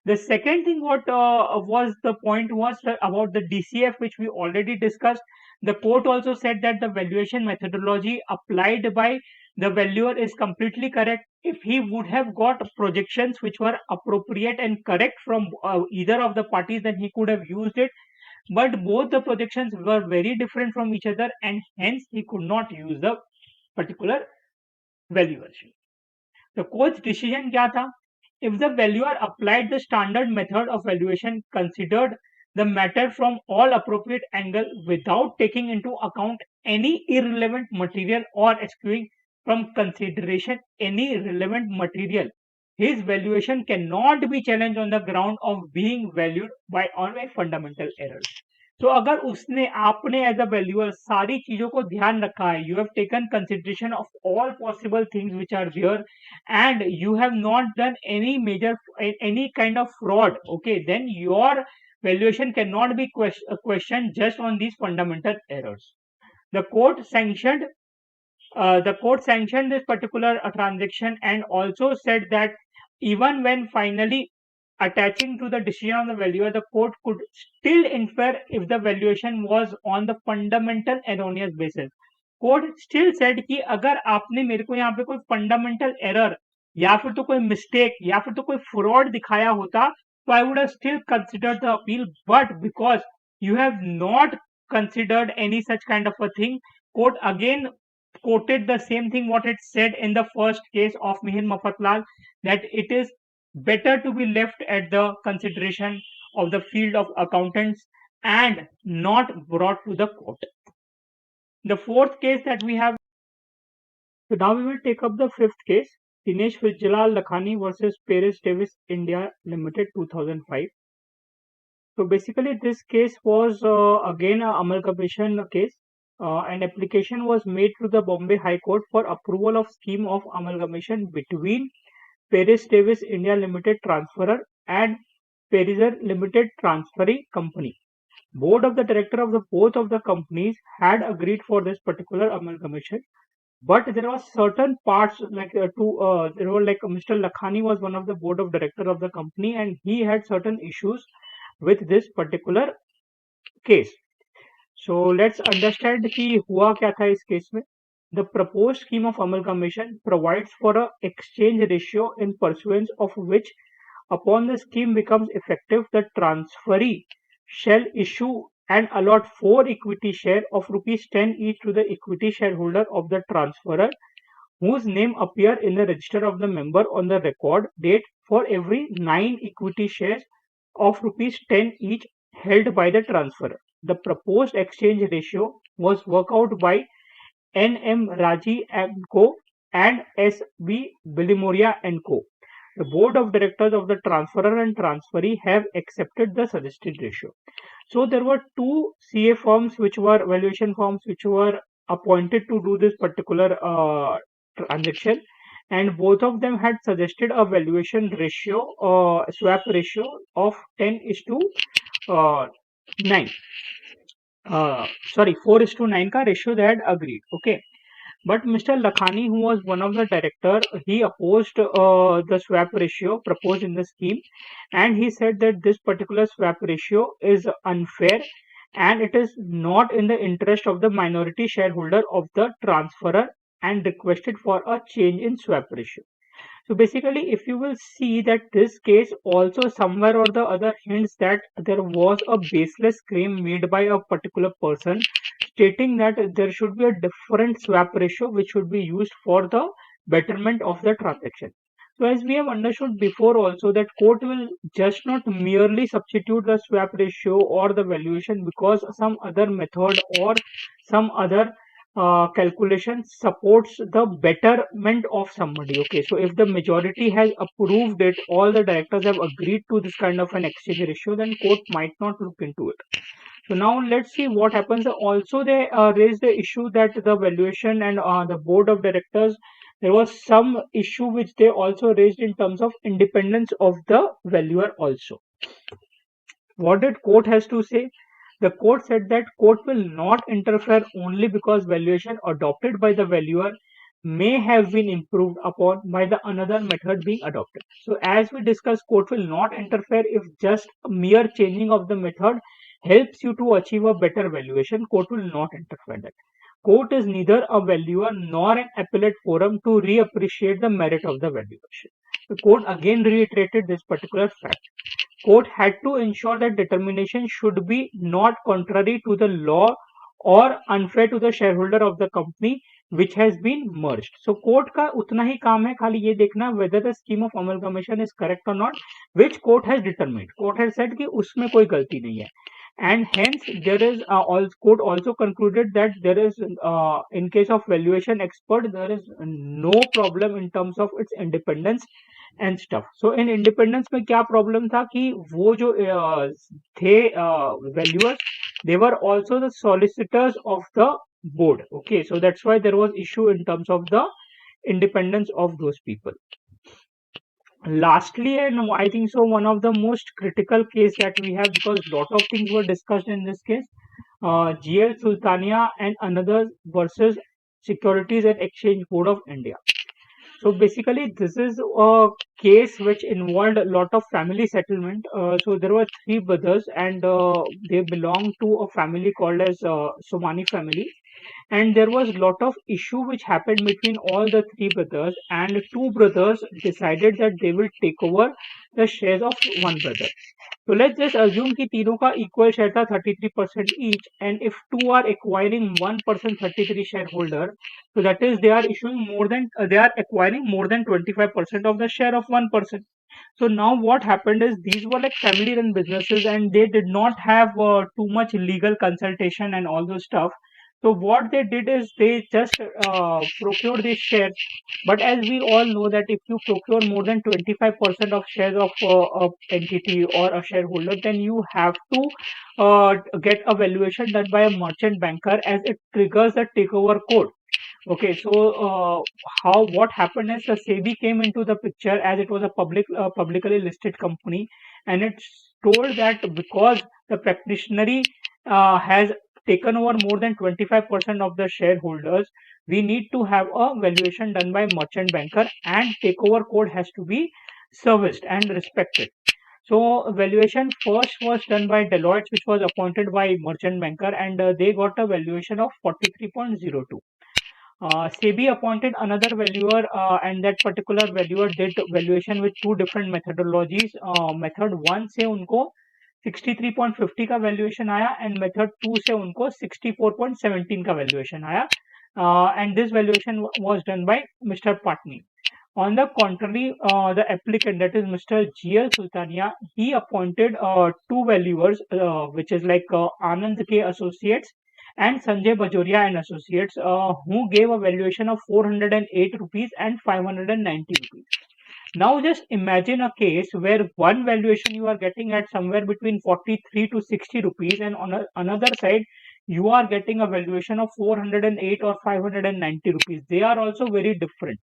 The second thing, what was the point was about the DCF, which we already discussed. The court also said that the valuation methodology applied by the valuer is completely correct. If he would have got projections which were appropriate and correct from either of the parties, then he could have used it. But both the projections were very different from each other, and hence he could not use the particular valuation. The court's decision क्या था? If the valuer applied the standard method of valuation, considered the matter from all appropriate angles without taking into account any irrelevant material or excluding from consideration any relevant material, his valuation cannot be challenged on the ground of being valued by on a fundamental errors. तो अगर उसने आपने as a valuer सारी चीजों को ध्यान रखा है, you have taken consideration of all possible things which are there, and you have not done any major any kind of fraud, okay, then your valuation cannot be questioned just on these fundamental errors. The court sanctioned this particular transaction, and also said that even when finally attaching to the decision of the valuer, the court could still infer if the valuation was on the fundamental erroneous basis. Court still said कि अगर आपने मेरे को यहाँ पे कोई fundamental error या फिर तो कोई मिस्टेक या फिर तो कोई फ्रॉड दिखाया होता, तो I would have still considered the appeal, but because you have not considered any such kind of a thing, court again quoted the same thing what it said in the first case of Mihir Mafatlal, that it is better to be left at the consideration of the field of accountants and not brought to the court. The fourth case that we have, so now we will take up the fifth case, Dinesh Vijayalal Lakhani versus Paris Davis India Limited 2005. So basically this case was again a amalgamation case. An application was made to the Bombay High Court for approval of scheme of amalgamation between Paris Davis India Limited Transferor and Pariser Limited Transferee Company. Board of the director of the both of the companies had agreed for this particular amalgamation, but there was certain parts like there were like Mr. Lakhani was one of the board of director of the company, and he had certain issues with this particular case. So let's understand कि हुआ क्या था इस case में. The proposed scheme of amalgamation provides for a exchange ratio in pursuance of which, upon the scheme becomes effective, the transferee shall issue and allot 4 equity share of rupees 10 each to the equity shareholder of the transferor, whose name appear in the register of the member on the record date, for every 9 equity shares of rupees 10 each held by the transferor. The proposed exchange ratio was worked out by N.M. Raji and Co. and S.B. Bilimoria and Co. The board of directors of the transferor and transferee have accepted the suggested ratio. So there were two CA firms which were valuation firms which were appointed to do this particular transaction, and both of them had suggested a valuation ratio, swap ratio of 10 is to 9. Sorry, 4 is to 9 ka ratio they had agreed. Okay. But Mr. Lakhani, who was one of the director, he opposed the swap ratio proposed in the scheme, and he said that this particular swap ratio is unfair and it is not in the interest of the minority shareholder of the transferor, and requested for a change in swap ratio. So basically, if you will see that this case also somewhere or the other hints that there was a baseless claim made by a particular person stating that there should be a different swap ratio which should be used for the betterment of the transaction. So as we have understood before also, that court will just not merely substitute the swap ratio or the valuation because some other method or some other calculation supports the betterment of somebody. Okay, so if the majority has approved it, all the directors have agreed to this kind of an exchange ratio, then court might not look into it. So now let's see what happens. Also, they raised the issue that the valuation and the board of directors there was some issue which they also raised in terms of independence of the valuer also. What did court has to say? The court said that court will not interfere only because valuation adopted by the valuer may have been improved upon by the another method being adopted. So as we discussed, court will not interfere if just a mere changing of the method helps you to achieve a better valuation. Court will not interfere that. Court is neither a valuer nor an appellate forum to reappreciate the merit of the valuation. The court again reiterated this particular fact. Court had to ensure that determination should be not contrary to the law or unfair to the shareholder of the company which has been merged. So court का उतना ही काम है खाली ये देखना whether the scheme of amalgamation is correct or not, which court has determined. Court has said कि उसमें कोई गलती नहीं है. And hence there is court also concluded that there is in case of valuation expert there is no problem in terms of its independence and stuff. So in independence में क्या problem था कि वो जो थे valuers, they were also the solicitors of the board. Okay, so that's why there was issue in terms of the independence of those people. Lastly, and I think so, one of the most critical case that we have, because lot of things were discussed in this case, GL Sultania and another versus Securities and Exchange Board of India. So basically, this is a case which involved a lot of family settlement. So there were three brothers, and they belong to a family called as Somani family. And there was a lot of issue which happened between all the three brothers, and two brothers decided that they will take over the shares of one brother. So let's just assume कि तीनों का equal share था 33% each, and if two are acquiring 1% 33 shareholder, so that is they are issuing more than they are acquiring more than 25% of the share of 1%. So now what happened is these were like family run businesses and they did not have too much legal consultation and all those stuff. So what they did is they just procured these shares. But as we all know that if you procure more than 25% of shares of a entity or a shareholder, then you have to get a valuation done by a merchant banker as it triggers the takeover code. Okay, so how what happened is the SEBI came into the picture as it was a publicly listed company, and it's told that because the practitioner has taken over more than 25% of the shareholders, we need to have a valuation done by merchant banker, and takeover code has to be serviced and respected. So valuation first was done by Deloitte, which was appointed by merchant banker, and they got a valuation of 43.02. SEBI appointed another valuer, and that particular valuer did valuation with two different methodologies. Method one से उनको 63.50 का valuation आया, and method two से उनको 64.17 का valuation आया, and this valuation was done by Mr. Patni. On the contrary, the applicant, that is Mr. GL Sultania, he appointed two valuers, which is like Anand K Associates and Sanjay Bajoria and Associates, who gave a valuation of 408 rupees and 590 rupees. Now just imagine a case where one valuation you are getting at somewhere between 43 to 60 rupees, and on another side you are getting a valuation of 408 or 590 rupees. They are also very different.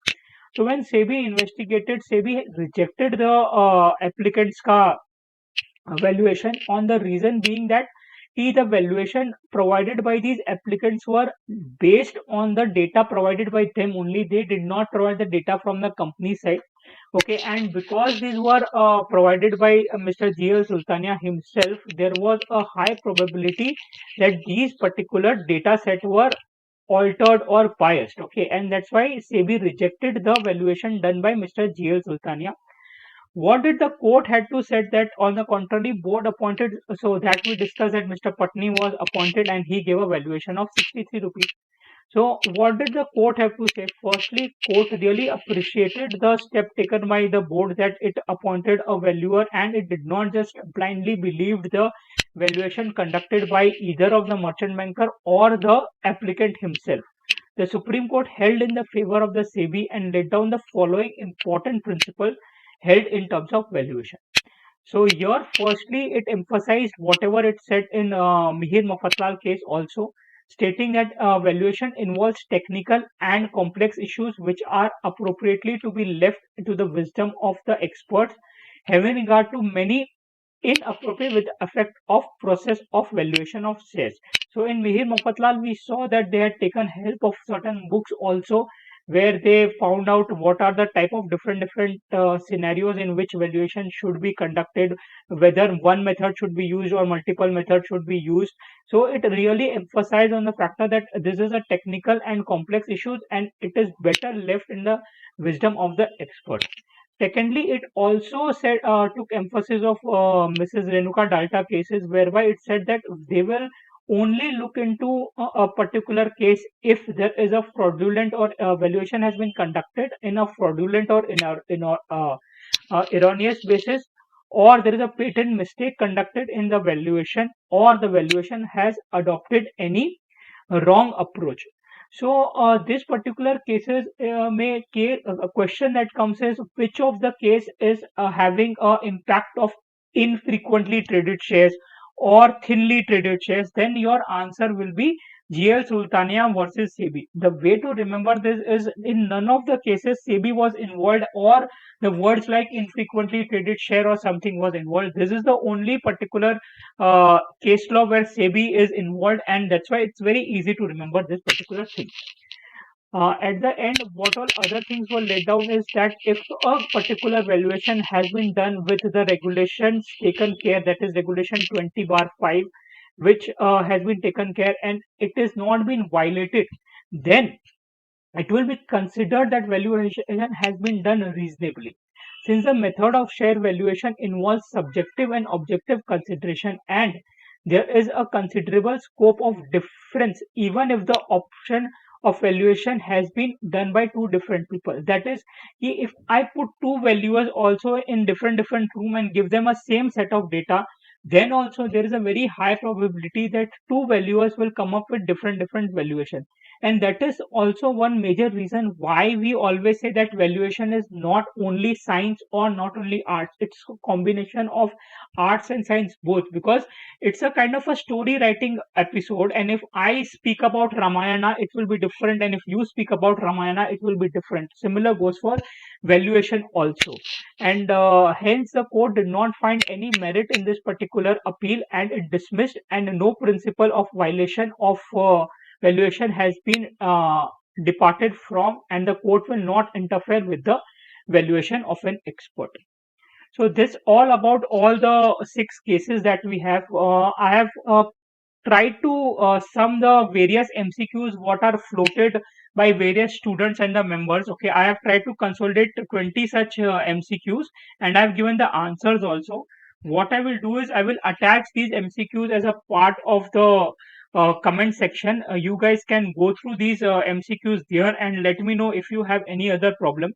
So when SEBI investigated, SEBI rejected the applicant's valuation on the reason being that the valuation provided by these applicants were based on the data provided by them only. They did not provide the data from the company side. Okay, and because these were provided by Mr. GL Sultania himself, there was a high probability that these particular data set were altered or biased. Okay, and that's why SEBI rejected the valuation done by Mr. GL Sultania. What did the court had to said that on the contrary board appointed, so that we discussed that Mr. Patni was appointed and he gave a valuation of 63 rupees. So what did the court have to say? Firstly, court really appreciated the step taken by the board that it appointed a valuer and it did not just blindly believed the valuation conducted by either of the merchant banker or the applicant himself. The Supreme Court held in the favor of the SEBI and laid down the following important principle held in terms of valuation. So here, firstly, it emphasized whatever it said in Mihir Mafatlal case also, stating that valuation involves technical and complex issues which are appropriately to be left to the wisdom of the experts, having regard to many inappropriate with effect of process of valuation of shares. So in Mihir Mopatlal, we saw that they had taken help of certain books also, where they found out what are the type of different scenarios in which valuation should be conducted, whether one method should be used or multiple methods should be used. So it really emphasized on the factor that this is a technical and complex issues, and it is better left in the wisdom of the expert. Secondly, it also said took emphasis of Mrs. Renuka Dalta cases, whereby it said that they will only look into a particular case if there is a fraudulent or valuation has been conducted in a fraudulent or erroneous basis, or there is a patent mistake conducted in the valuation, or the valuation has adopted any wrong approach. So this particular cases a question that comes is which of the case is having a impact of infrequently traded shares or thinly traded shares, then your answer will be GL Sultania versus SEBI. The way to remember this is in none of the cases SEBI was involved, or the words like infrequently traded share or something was involved. This is the only particular case law where SEBI is involved, and that's why it's very easy to remember this particular thing. At the end, what all other things were laid down is that if a particular valuation has been done with the regulations taken care, that is regulation 20 bar 5, which has been taken care and it is not been violated, then it will be considered that valuation has been done reasonably. Since the method of share valuation involves subjective and objective consideration, and there is a considerable scope of difference even if the option of valuation has been done by two different people. That is, if I put two valuers also in different room and give them a same set of data, then also there is a very high probability that two valuers will come up with different valuation. And that is also one major reason why we always say that valuation is not only science or not only arts, it's a combination of arts and science both, because it's a kind of a story writing episode, and if I speak about Ramayana it will be different, and if you speak about Ramayana it will be different. Similar goes for valuation also. And hence the court did not find any merit in this particular appeal and it dismissed, and no principle of violation of valuation has been departed from, and the court will not interfere with the valuation of an expert. So this all about all the six cases that we have. I have tried to sum the various MCQs what are floated by various students and the members. Okay, I have tried to consolidate 20 such MCQs, and I have given the answers also. What I will do is I will attach these MCQs as a part of the comment section. You guys can go through these MCQs there and let me know if you have any other problem.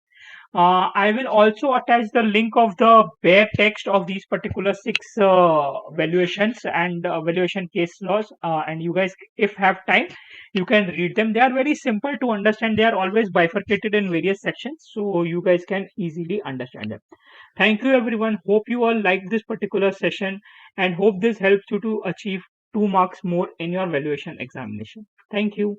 I will also attach the link of the bare text of these particular six valuations and valuation case laws. And you guys, if have time, you can read them. They are very simple to understand. They are always bifurcated in various sections, so you guys can easily understand them. Thank you, everyone. Hope you all like this particular session and hope this helps you to achieve 2 marks more in your valuation examination. Thank you.